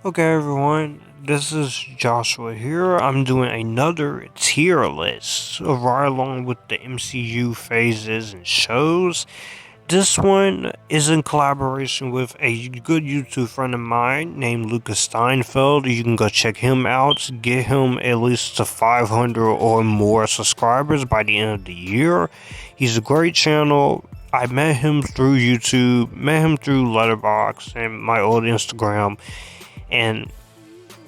Okay everyone, this is Joshua here. I'm doing another tier list right along with the MCU phases and shows. This one is in collaboration with a good YouTube friend of mine named Lucas Steinfeldt. You can go check him out, get him at least to 500 or more subscribers by the end of the year. He's a great channel. I met him through YouTube, met him through Letterboxd and my old Instagram, and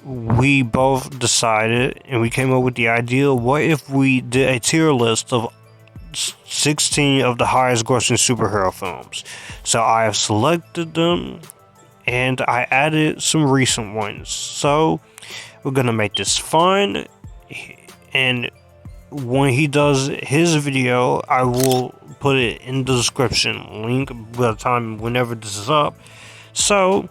we both decided and we came up with the idea, what if we did a tier list of 16 of the highest grossing superhero films. So I have selected them and I added some recent ones. So we're gonna make this fun, and when he does his video I will put it in the description link by the time whenever this is up. So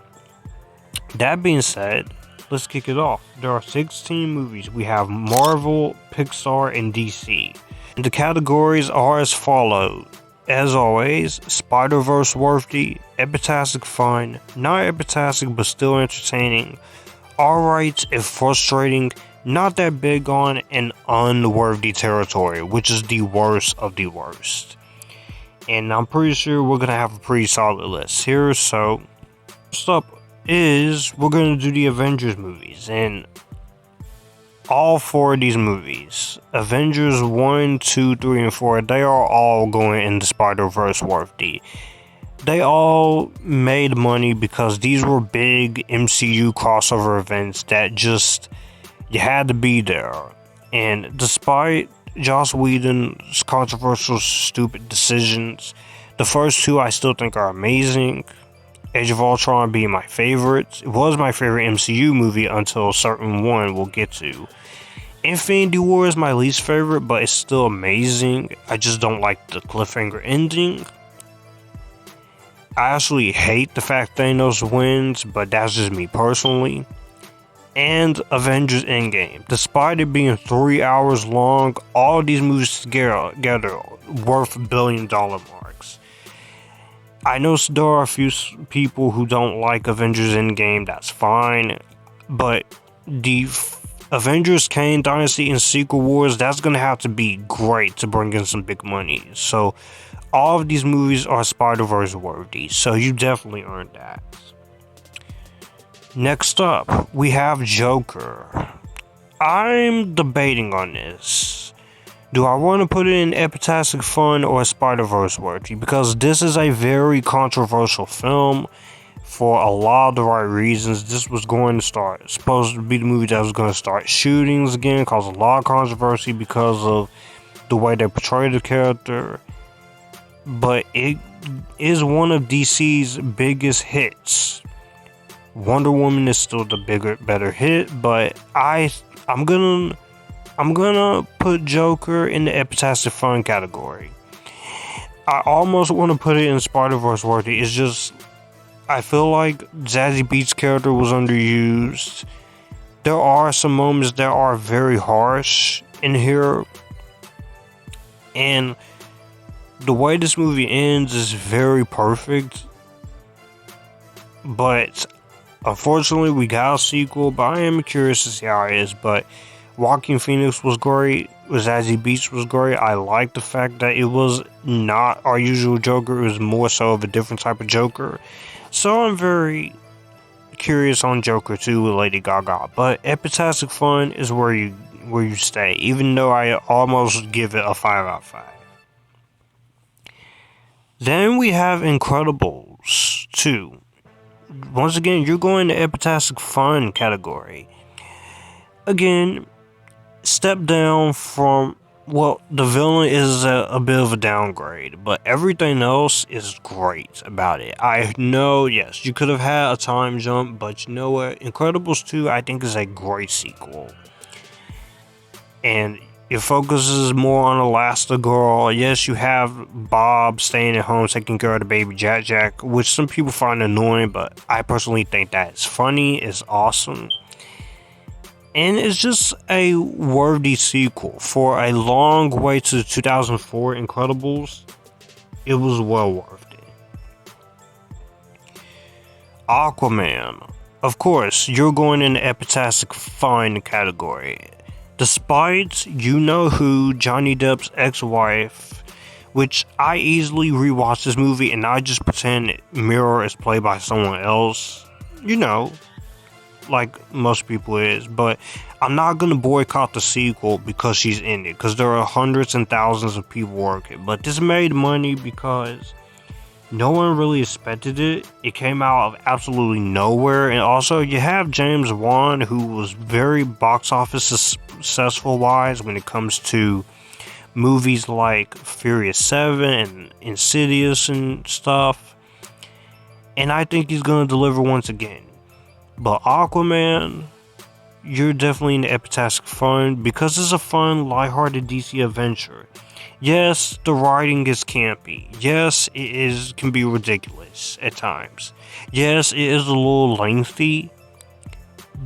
that being said, let's kick it off. There are 16 movies. We have Marvel, Pixar, and DC. The categories are as follows. As always, Spider-Verse worthy, Epictastic fun, not Epictastic but still entertaining, alright if frustrating, not that big on, and unworthy territory, which is the worst of the worst. And I'm pretty sure we're gonna have a pretty solid list here. So first up is we're gonna do the Avengers movies, and all four of these movies, Avengers 1, 2, 3, and 4, they are all going in the Spider-Verse worthy. They all made money because these were big MCU crossover events that just, you had to be there. And despite Joss Whedon's controversial, stupid decisions, the first two I still think are amazing. Age of Ultron being my favorite. It was my favorite MCU movie until a certain one we'll get to. Infinity War is my least favorite, but it's still amazing. I just don't like the cliffhanger ending. I actually hate the fact Thanos wins, but that's just me personally. And Avengers Endgame. Despite it being 3 hours long, all these movies together worth $1 billion marks. I know there are a few people who don't like Avengers Endgame, that's fine, but the Avengers Kane Dynasty and Secret Wars, that's gonna have to be great to bring in some big money. So all of these movies are Spider-Verse worthy, so you definitely earned that. Next up, we have Joker. I'm debating on this. Do I want to put it in Epictastic fun or Spider-Verse worthy? Because this is a very controversial film for a lot of the right reasons. This was supposed to be the movie that was going to start shootings again, cause a lot of controversy because of the way they portrayed the character. But it is one of DC's biggest hits. Wonder Woman is still the better hit, but I'm gonna put Joker in the Epictastic fun category. I almost want to put it in Spider-Verse worthy. It's just, I feel like Zazie Beetz' character was underused. There are some moments that are very harsh in here, and the way this movie ends is very perfect. But unfortunately, we got a sequel, but I am curious to see how it is. But Joaquin Phoenix was great. Zazie Beetz was great. I like the fact that it was not our usual Joker. It was more so of a different type of Joker. So I'm very curious on Joker 2 with Lady Gaga. But Epictastic fun is where you stay. Even though I almost give it a 5 out of 5. Then we have Incredibles 2. Once again, you're going to Epictastic fun category. Again, step down from, well, the villain is a bit of a downgrade, but everything else is great about it. I know, yes, you could have had a time jump, but you know what? Incredibles 2, I think, is a great sequel. And it focuses more on Elastigirl. Yes, you have Bob staying at home taking care of the baby Jack, which some people find annoying, but I personally think that it's funny, it's awesome. And it's just a worthy sequel. For a long way to 2004 Incredibles, it was well worth it. Aquaman. Of course, you're going in the Epictastic fun category. Despite you know who, Johnny Depp's ex-wife, which I easily rewatch this movie and I just pretend Mirror is played by someone else, you know, like most people is, but I'm not gonna boycott the sequel because she's in it, because there are hundreds and thousands of people working. But this made money because no one really expected it. It came out of absolutely nowhere, and also you have James Wan, who was very box office successful wise when it comes to movies like Furious 7 and Insidious and stuff, and I think he's gonna deliver once again. But Aquaman, you're definitely in the Epictastic fun because it's a fun, lighthearted DC adventure. Yes, the writing is campy. Yes, can be ridiculous at times. Yes, it is a little lengthy,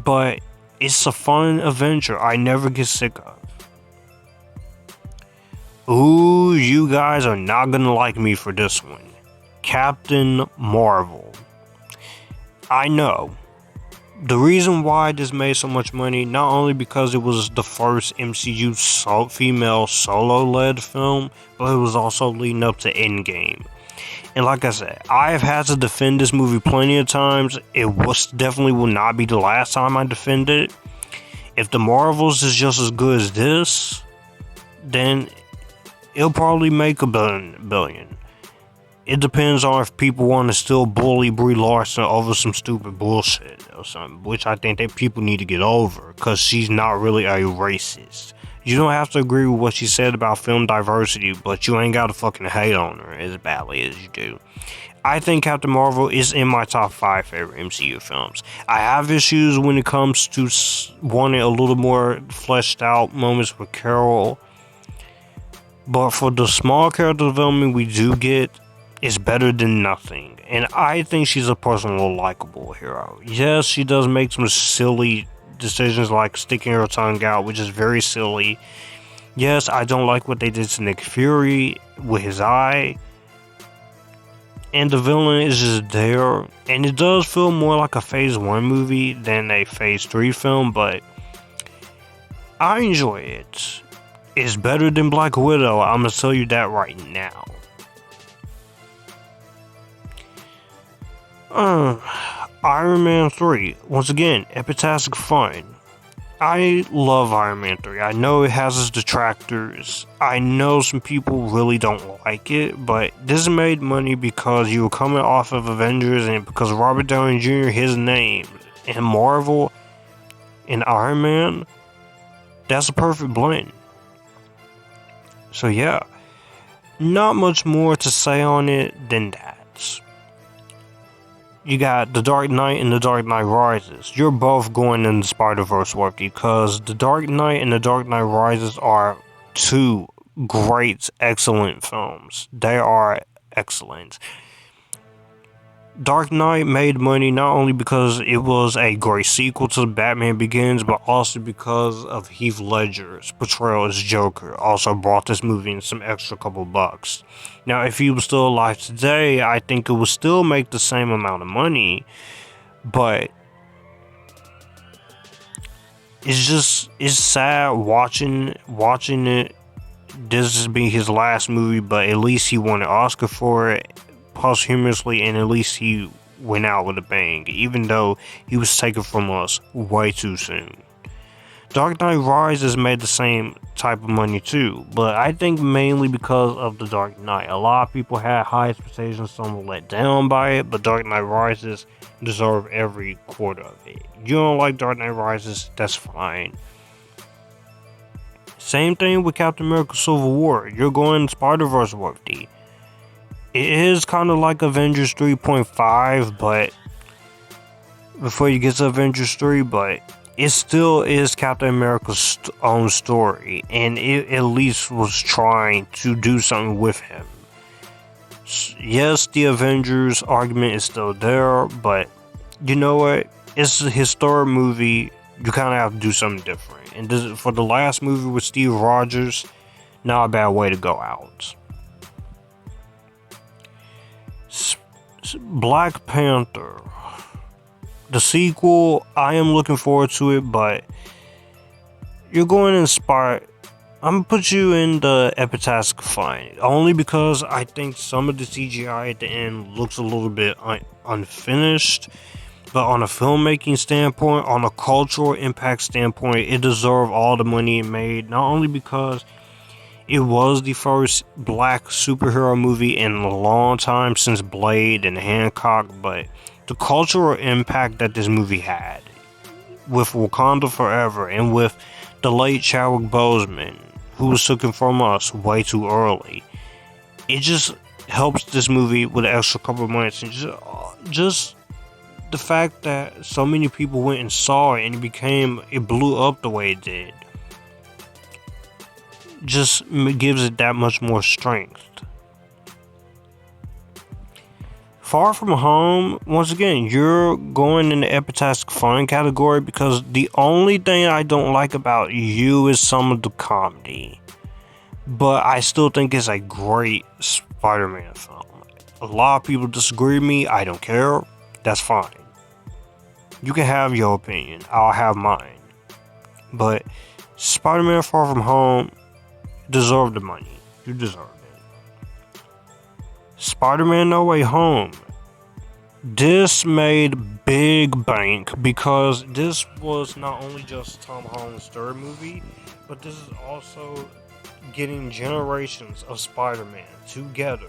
but it's a fun adventure I never get sick of. Ooh, you guys are not gonna like me for this one. Captain Marvel. I know. The reason why this made so much money, not only because it was the first MCU female solo-led film, but it was also leading up to Endgame. And like I said, I have had to defend this movie plenty of times. It definitely will not be the last time I defend it. If the Marvels is just as good as this, then it'll probably make $1 billion. It depends on if people want to still bully Brie Larson over some stupid bullshit or something, which I think that people need to get over, because she's not really a racist. You don't have to agree with what she said about film diversity, but you ain't got to fucking hate on her as badly as you do. I think Captain Marvel is in my top 5 favorite MCU films. I have issues when it comes to wanting a little more fleshed out moments with Carol, but for the small character development we do get, it's better than nothing. And I think she's a personal, likable hero. Yes, she does make some silly decisions like sticking her tongue out, which is very silly. Yes, I don't like what they did to Nick Fury with his eye. And the villain is just there. And it does feel more like a Phase 1 movie than a Phase 3 film, but I enjoy it. It's better than Black Widow, I'm gonna tell you that right now. Iron Man 3. Once again, Epictastic fun. I love Iron Man 3. I know it has its detractors. I know some people really don't like it, but this made money because you were coming off of Avengers and because Robert Downey Jr., his name, and Marvel and Iron Man, that's a perfect blend. So yeah, not much more to say on it than that. You got The Dark Knight and The Dark Knight Rises. You're both going in the Spider-Verse worthy because The Dark Knight and The Dark Knight Rises are two great, excellent films. They are excellent. Dark Knight made money not only because it was a great sequel to Batman Begins, but also because of Heath Ledger's portrayal as Joker also brought this movie in some extra couple bucks. Now, if he was still alive today, I think it would still make the same amount of money, but it's sad watching it. This is being his last movie, but at least he won an Oscar for it posthumously, and at least he went out with a bang, even though he was taken from us way too soon. Dark Knight Rises made the same type of money too, but I think mainly because of The Dark Knight. A lot of people had high expectations, some were let down by it, but Dark Knight Rises deserve every quarter of it. You don't like Dark Knight Rises, that's fine. Same thing with Captain America Civil War. You're going Spider-Verse worthy. It is kind of like Avengers 3.5, but before you get to Avengers 3, but it still is Captain America's own story, and it at least was trying to do something with him. Yes, the Avengers argument is still there, but you know what? It's a historic movie. You kind of have to do something different. And this, for the last movie with Steve Rogers, not a bad way to go out. Black Panther. The sequel, I am looking forward to it, but you're going to inspire. I'm gonna put you in the Epictastic fine, only because I think some of the CGI at the end looks a little bit unfinished. But on a filmmaking standpoint, on a cultural impact standpoint, it deserved all the money it made. Not only because it was the first black superhero movie in a long time since Blade and Hancock, but the cultural impact that this movie had with Wakanda Forever and with the late Chadwick Boseman, who was taken from us way too early. It just helps this movie with an extra couple of months, and just the fact that so many people went and saw it and it blew up the way it did, just gives it that much more strength. Far From Home, once again, you're going in the Epictastic fun category because the only thing I don't like about you is some of the comedy. But I still think it's a great Spider-Man film. A lot of people disagree with me. I don't care. That's fine. You can have your opinion. I'll have mine. But Spider-Man Far From Home deserved the money. You deserve it. Spider-Man No Way Home. This made big bank because this was not only just Tom Holland's third movie, but this is also getting generations of Spider-Man together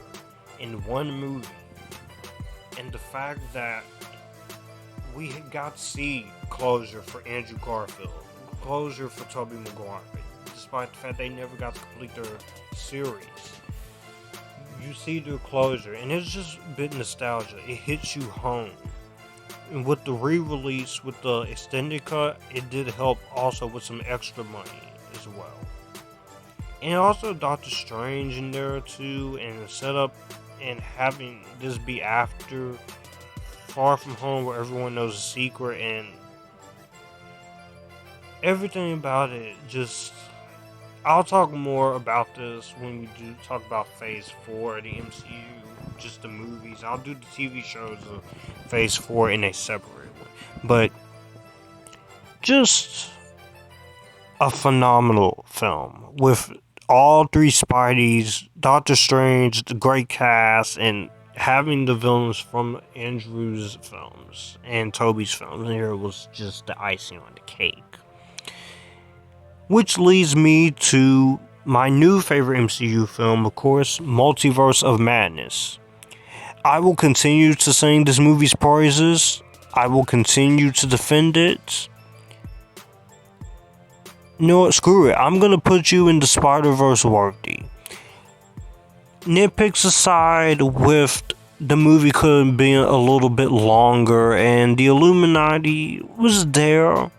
in one movie. And the fact that we got to see closure for Andrew Garfield, closure for Tobey Maguire, despite the fact they never got to complete their series. You see the closure, and it's just a bit nostalgia. It hits you home. And with the re-release, with the extended cut, it did help also with some extra money as well. And also Doctor Strange in there too, and the setup, and having this be after Far From Home where everyone knows the secret, and everything about it just... I'll talk more about this when we do talk about Phase 4 of the MCU, just the movies. I'll do the TV shows of Phase 4 in a separate one. But just a phenomenal film with all three Spideys, Doctor Strange, the great cast, and having the villains from Andrew's films and Tobey's films here was just the icing on the cake. Which leads me to my new favorite MCU film, of course, Multiverse of Madness. I will continue to sing this movie's praises. I will continue to defend it. You know what? Screw it. I'm going to put you in the Spider-Verse worthy. Nitpicks aside, with the movie could have been a little bit longer, and the Illuminati was there.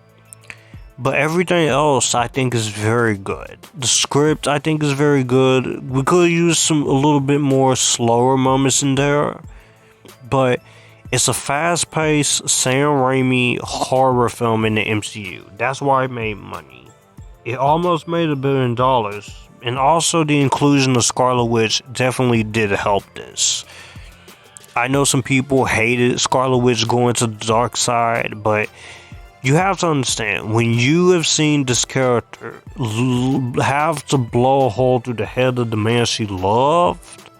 But everything else, I think, is very good. The script, I think, is very good. We could use a little bit more slower moments in there. But it's a fast-paced Sam Raimi horror film in the MCU. That's why it made money. It almost made $1 billion. And also the inclusion of Scarlet Witch definitely did help this. I know some people hated Scarlet Witch going to the dark side, but... you have to understand, when you have seen this character have to blow a hole through the head of the man she loved,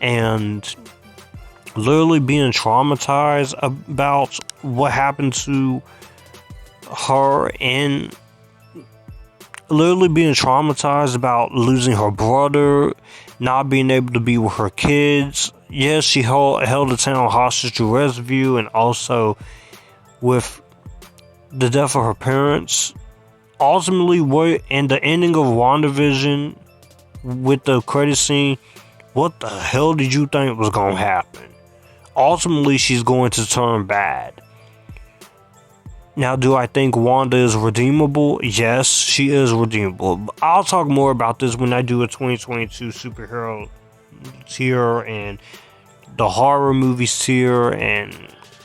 and literally being traumatized about what happened to her, and literally being traumatized about losing her brother, not being able to be with her kids. Yes, she held the town hostage to Rescue, and also with the death of her parents. Ultimately, and the ending of WandaVision with the credit scene, what the hell did you think was going to happen? Ultimately, she's going to turn bad. Now, do I think Wanda is redeemable? Yes, she is redeemable. I'll talk more about this when I do a 2022 superhero tier and the horror movies tier, and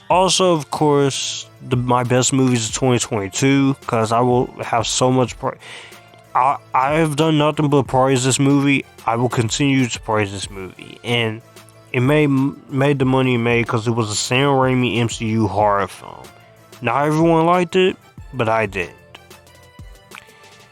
also, of course, my best movies of 2022, because I will have so much I have done nothing but praise this movie. I will continue to praise this movie, and it made the money it made because it was a Sam Raimi MCU horror film. Not everyone liked it, but I did.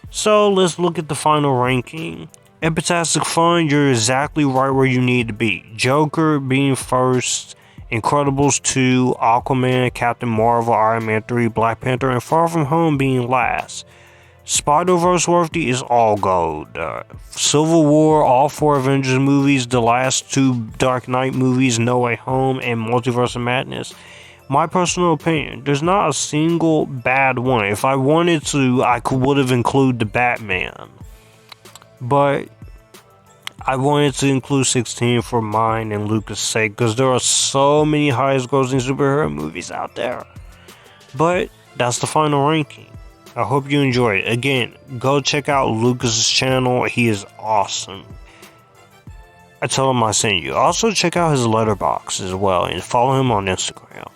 So let's look at the final ranking. Epictastic fun, you're exactly right where you need to be. Joker being first, Incredibles 2, Aquaman, Captain Marvel, Iron Man 3, Black Panther, and Far From Home being last. Spider-Verse worthy is all gold. Civil War, all 4 Avengers movies, the last 2 Dark Knight movies, No Way Home, and Multiverse of Madness. My personal opinion, there's not a single bad one. If I wanted to, I would have included the Batman. But I wanted to include 16 for mine and Lucas' sake, because there are so many highest grossing superhero movies out there. But that's the final ranking. I hope you enjoy it. Again, go check out Lucas' channel. He is awesome. I tell him I sent you. Also check out his Letterboxd as well and follow him on Instagram.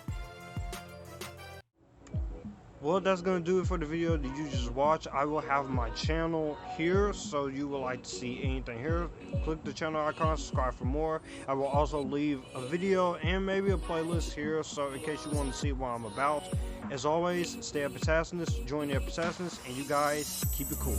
Well, that's going to do it for the video that you just watched. I will have my channel here, so you would like to see anything here. Click the channel icon, subscribe for more. I will also leave a video and maybe a playlist here, so in case you want to see what I'm about. As always, stay Epictasticness, join the Epictasticness, and you guys keep it cool.